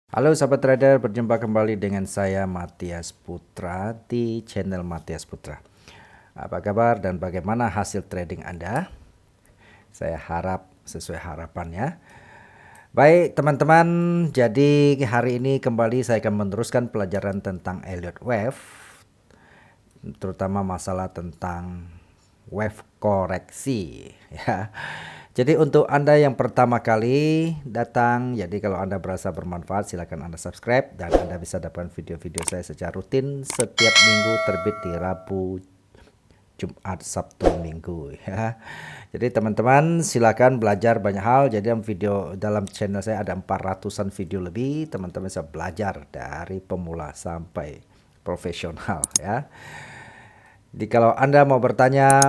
Halo sahabat trader, berjumpa kembali dengan saya Matias Putra di channel Matias Putra. Apa kabar dan bagaimana hasil trading Anda? Saya harap sesuai harapannya. Baik teman-teman, jadi hari ini kembali saya akan meneruskan pelajaran tentang Elliott Wave, terutama masalah tentang wave koreksi ya. Jadi untuk Anda yang pertama kali datang, jadi kalau Anda berasa bermanfaat silakan Anda subscribe dan Anda bisa dapatkan video-video saya secara rutin setiap minggu, terbit di Rabu, Jumat, Sabtu, Minggu ya. Jadi teman-teman silakan belajar banyak hal. Jadi dalam channel saya ada 400-an video lebih. Teman-teman bisa belajar dari pemula sampai profesional ya. Jadi kalau Anda mau bertanya,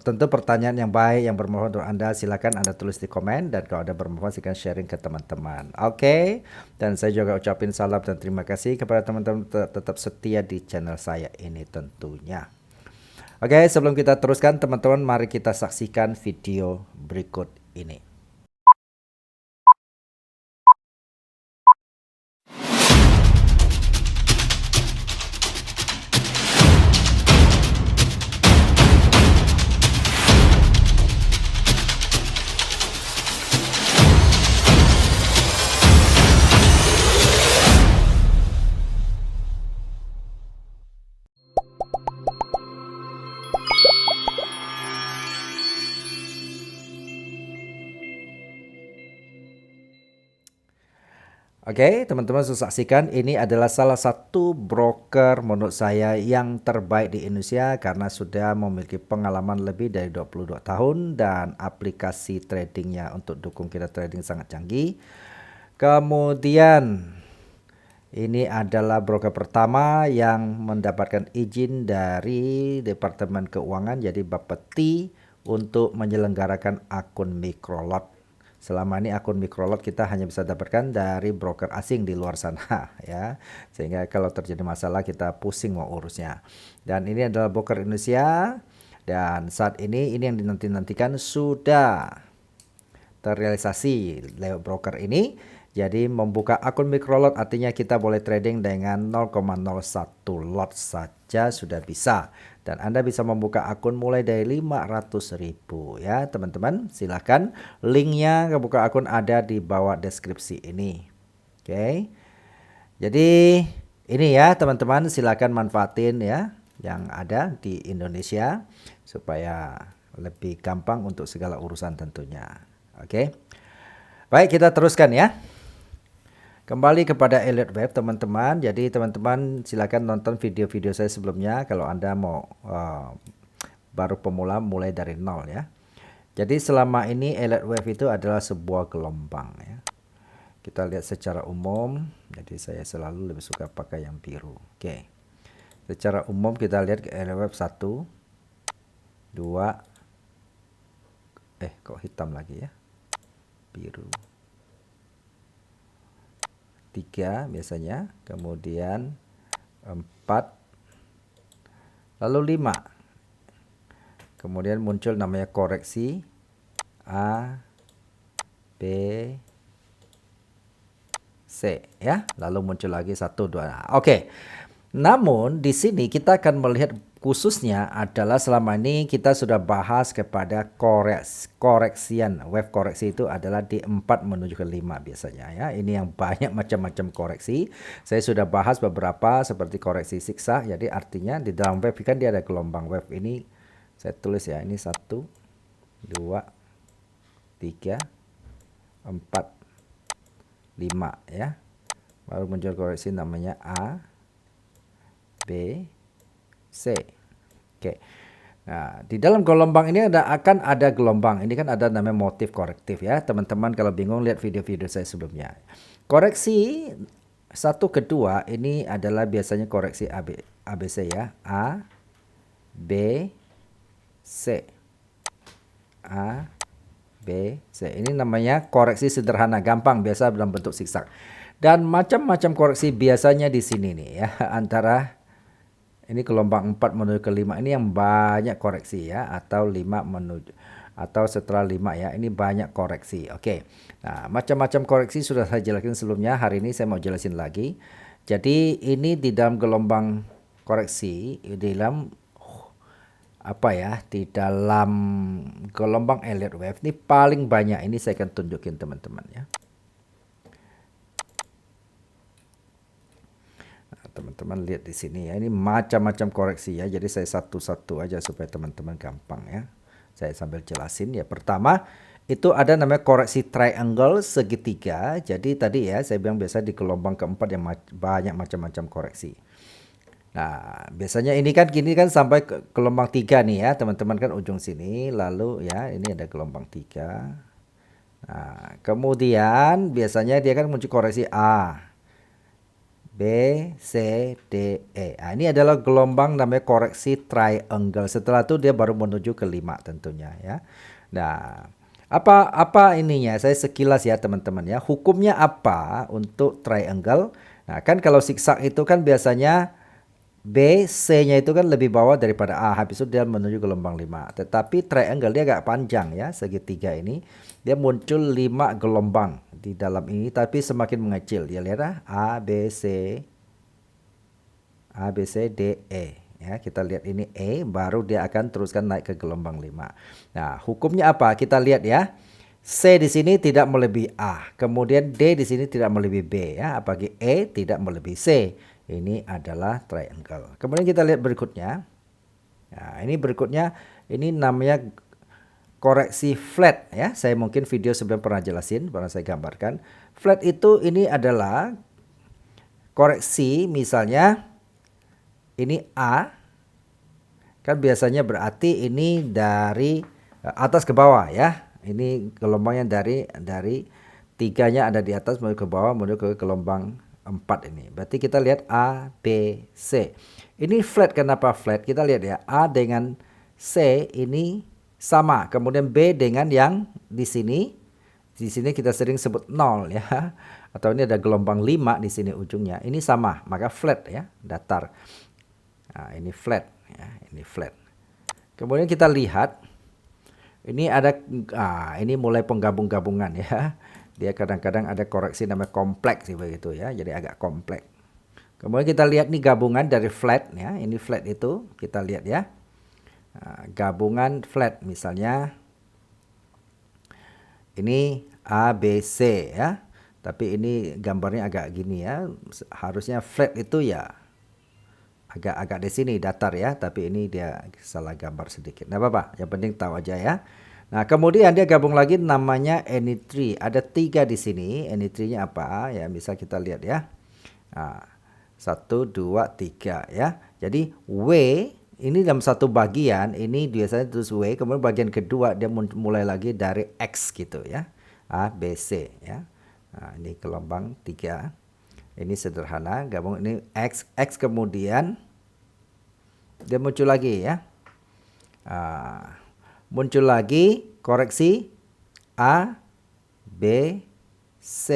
tentu pertanyaan yang baik, yang bermanfaat untuk Anda, silakan Anda tulis di komen, dan kalau ada bermanfaat silakan sharing ke teman-teman. Oke. Dan saya juga ucapin salam dan terima kasih kepada teman-teman tetap setia di channel saya ini tentunya. Oke, sebelum kita teruskan teman-teman, mari kita saksikan video berikut ini. Oke, teman-teman saksikan, ini adalah salah satu broker menurut saya yang terbaik di Indonesia karena sudah memiliki pengalaman lebih dari 22 tahun dan aplikasi tradingnya untuk dukung kita trading sangat canggih. Kemudian ini adalah broker pertama yang mendapatkan izin dari Departemen Keuangan, jadi Bapeti, untuk menyelenggarakan akun microlot. Selama ini akun microlot kita hanya bisa dapatkan dari broker asing di luar sana ya. Sehingga kalau terjadi masalah kita pusing mau urusnya. Dan ini adalah broker Indonesia dan saat ini yang dinanti-nantikan sudah terrealisasi lewat broker ini. Jadi membuka akun microlot artinya kita boleh trading dengan 0,01 lot saja sudah bisa. Dan Anda bisa membuka akun mulai dari 500.000 ya teman-teman. Silahkan, linknya ke buka akun ada di bawah deskripsi ini. Oke. Jadi ini ya teman-teman, silakan manfaatin ya yang ada di Indonesia supaya lebih gampang untuk segala urusan tentunya. Oke. Baik, kita teruskan ya. Kembali kepada Elliott Wave teman-teman. Jadi teman-teman silakan nonton video-video saya sebelumnya kalau Anda mau baru pemula mulai dari nol ya. Jadi selama ini Elliott Wave itu adalah sebuah gelombang ya. Kita lihat secara umum. Jadi saya selalu lebih suka pakai yang biru. Oke. Secara umum kita lihat Elliott Wave 1 2 kok hitam lagi ya. Biru. 3 biasanya, kemudian 4, lalu 5. Kemudian muncul namanya koreksi A, B, C ya. Lalu muncul lagi 1, 2. Oke. Namun di sini kita akan melihat khususnya adalah selama ini kita sudah bahas kepada koreksian. Wave koreksi itu adalah di 4 menuju ke 5 biasanya ya. Ini yang banyak macam-macam koreksi. Saya sudah bahas beberapa seperti koreksi siksa. Jadi artinya di dalam wave kan dia ada gelombang wave ini. Saya tulis ya, ini 1, 2, 3, 4, 5 ya. Baru muncul koreksi namanya A, B, C. Oke. Nah, di dalam gelombang ini akan ada gelombang. Ini kan ada namanya motif korektif ya. Teman-teman kalau bingung lihat video-video saya sebelumnya. Koreksi 1 ke 2 ini adalah biasanya koreksi ABC ya. A, B, C. A, B, C. Ini namanya koreksi sederhana, gampang, biasa dalam bentuk zigzag. Dan macam-macam koreksi biasanya di sini nih ya, antara ini gelombang 4 menuju ke 5 ini yang banyak koreksi ya, atau 5 menuju atau setelah 5 ya. Ini banyak koreksi. Oke. Nah, macam-macam koreksi sudah saya jelaskan sebelumnya. Hari ini saya mau jelasin lagi. Jadi ini di dalam gelombang koreksi, di dalam di dalam gelombang Elliott wave ini paling banyak. Ini saya akan tunjukin teman-teman ya. Nah, teman-teman lihat di sini ya, ini macam-macam koreksi ya. Jadi saya satu-satu aja supaya teman-teman gampang ya. Saya sambil jelasin ya. Pertama, itu ada namanya koreksi triangle segitiga. Jadi tadi ya saya bilang biasa di gelombang keempat yang banyak macam-macam koreksi. Nah, biasanya ini kan gini kan sampai ke gelombang 3 nih ya, teman-teman kan ujung sini, lalu ya ini ada gelombang 3. Nah, kemudian biasanya dia kan muncul koreksi A, B, C, D, E. Nah, ini adalah gelombang namanya koreksi triangle. Setelah itu dia baru menuju ke 5 tentunya ya. Nah, apa ininya? Saya sekilas ya teman-teman ya. Hukumnya apa untuk triangle? Nah, kan kalau zigzag itu kan biasanya B, C-nya itu kan lebih bawah daripada A. Habis itu dia menuju gelombang 5. Tetapi triangle dia agak panjang ya, segitiga ini. Dia muncul 5 gelombang di dalam ini, tapi semakin mengecil. Ya lihat lah, A, B, C, D, E. Ya, kita lihat ini E, baru dia akan teruskan naik ke gelombang 5. Nah, hukumnya apa? Kita lihat ya. C di sini tidak melebihi A. Kemudian D di sini tidak melebihi B ya, apalagi E tidak melebihi C. Ini adalah triangle. Kemudian kita lihat berikutnya. Nah, ini berikutnya ini namanya koreksi flat ya. Saya mungkin video sebelum pernah jelasin, pernah saya gambarkan. Flat itu ini adalah koreksi misalnya ini A. Kan biasanya berarti ini dari atas ke bawah ya. Ini gelombangnya dari 3-nya ada di atas menuju ke bawah menuju ke gelombang 4 ini. Berarti kita lihat A, B, C. Ini flat. Kenapa flat? Kita lihat ya. A dengan C ini sama. Kemudian B dengan yang di sini. Di sini kita sering sebut 0 ya. Atau ini ada gelombang 5 di sini ujungnya. Ini sama. Maka flat ya. Datar. Nah, ini flat ya. Ini flat. Kemudian kita lihat. Ini ada ini mulai penggabung-gabungan ya. Dia kadang-kadang ada koreksi namanya kompleks begitu ya. Jadi agak kompleks. Kemudian kita lihat nih gabungan dari flat ya. Ini flat itu kita lihat ya. Nah, gabungan flat misalnya ini A, B, C ya. Tapi ini gambarnya agak gini ya. Harusnya flat itu ya agak di sini datar ya. Tapi ini dia salah gambar sedikit. Nggak apa-apa. Yang penting tahu aja ya. Nah, kemudian dia gabung lagi namanya any tree. Ada 3 di sini. Any tree-nya apa? Ya, bisa kita lihat ya. Nah, 1, 2, 3 ya. Jadi W ini dalam satu bagian. Ini biasanya terus W. Kemudian bagian kedua dia mulai lagi dari X gitu ya. A, B, C ya. Nah, ini gelombang 3. Ini sederhana. Gabung ini X. X kemudian dia muncul lagi ya. Muncul lagi koreksi A, B, C.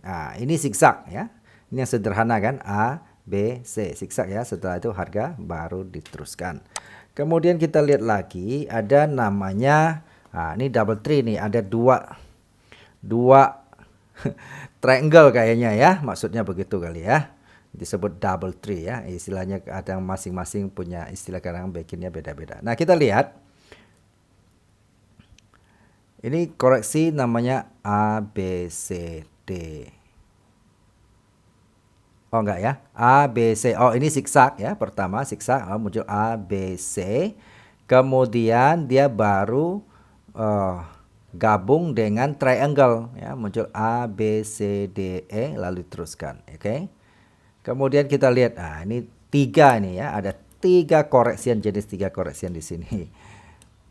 Nah, ini zigzag ya. Ini yang sederhana kan. A, B, C. Zigzag ya. Setelah itu harga baru diteruskan. Kemudian kita lihat lagi. Ada namanya. Nah, ini double tree nih. Ada dua triangle kayaknya ya. Maksudnya begitu kali ya. Disebut double tree ya. Istilahnya kadang masing-masing punya istilah, kadang bikinnya beda-beda. Nah, kita lihat. Ini koreksi namanya A, B, C, D. Oh enggak ya. A, B, C. Oh ini zigzag ya. Pertama zigzag. Muncul A, B, C. Kemudian dia baru gabung dengan triangle. Ya. Muncul A, B, C, D, E. Lalu teruskan. Oke. Kemudian kita lihat. Nah ini 3 nih ya. Ada 3 koreksian, jenis 3 koreksian di sini.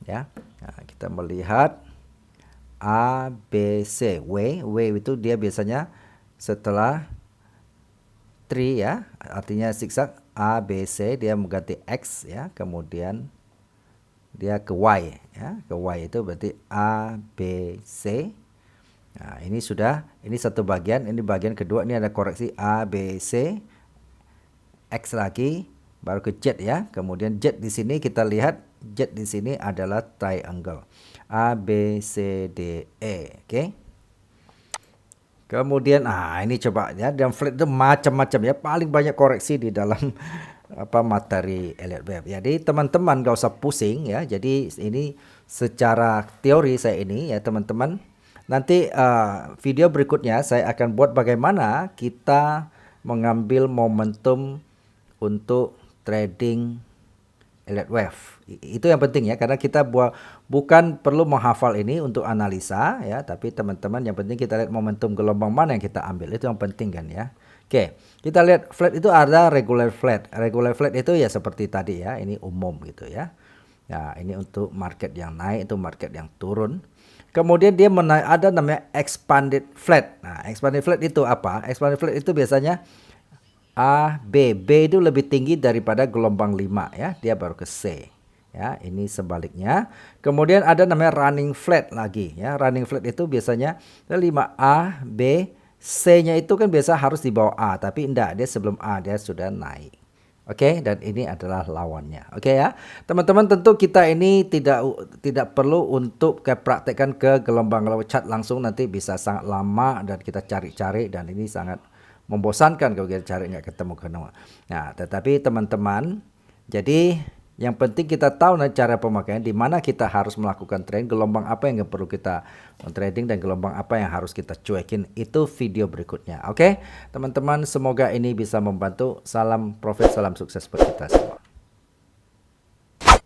Ya. Nah, kita melihat A, B, C, W itu dia biasanya setelah tree ya, artinya zigzag A, B, C dia mengganti X ya, kemudian dia ke Y ya, ke Y itu berarti A, B, C. Nah ini sudah, ini satu bagian, ini bagian kedua, ini ada koreksi A, B, C, X lagi, baru ke Z ya, kemudian Z di sini kita lihat Z di sini adalah triangle. A, B, C, D, E. Oke. Kemudian, ini coba ya, dan flat itu macam-macam ya, paling banyak koreksi di dalam materi Elliott Wave. Jadi teman-teman gak usah pusing ya. Jadi ini secara teori saya ini ya teman-teman. Nanti video berikutnya saya akan buat bagaimana kita mengambil momentum untuk trading Elliott Wave. Itu yang penting ya, karena kita bukan perlu menghafal ini untuk analisa ya, tapi teman-teman yang penting kita lihat momentum gelombang mana yang kita ambil, itu yang penting kan ya. Oke, kita lihat flat itu ada regular flat. Regular flat itu ya seperti tadi ya, ini umum gitu ya. Nah, ini untuk market yang naik, itu market yang turun. Kemudian dia ada namanya expanded flat. Nah, expanded flat itu apa? Expanded flat itu biasanya A, B. B itu lebih tinggi daripada gelombang 5 ya, dia baru ke C. Ya, ini sebaliknya. Kemudian ada namanya running flat lagi ya. Running flat itu biasanya 5A, B, C-nya itu kan biasa harus di bawah A, tapi enggak, dia sebelum A dia sudah naik. Oke, dan ini adalah lawannya. Oke ya. Teman-teman, tentu kita ini tidak perlu untuk praktekkan ke gelombang chart langsung, nanti bisa sangat lama dan kita cari-cari, dan ini sangat membosankan kalau kita cari nggak ketemu. Nah, tetapi teman-teman, jadi yang penting kita tahu cara pemakaian, di mana kita harus melakukan trade, gelombang apa yang perlu kita trading dan gelombang apa yang harus kita cuekin, itu video berikutnya. Oke, teman-teman, semoga ini bisa membantu. Salam profit, salam sukses buat kita semua.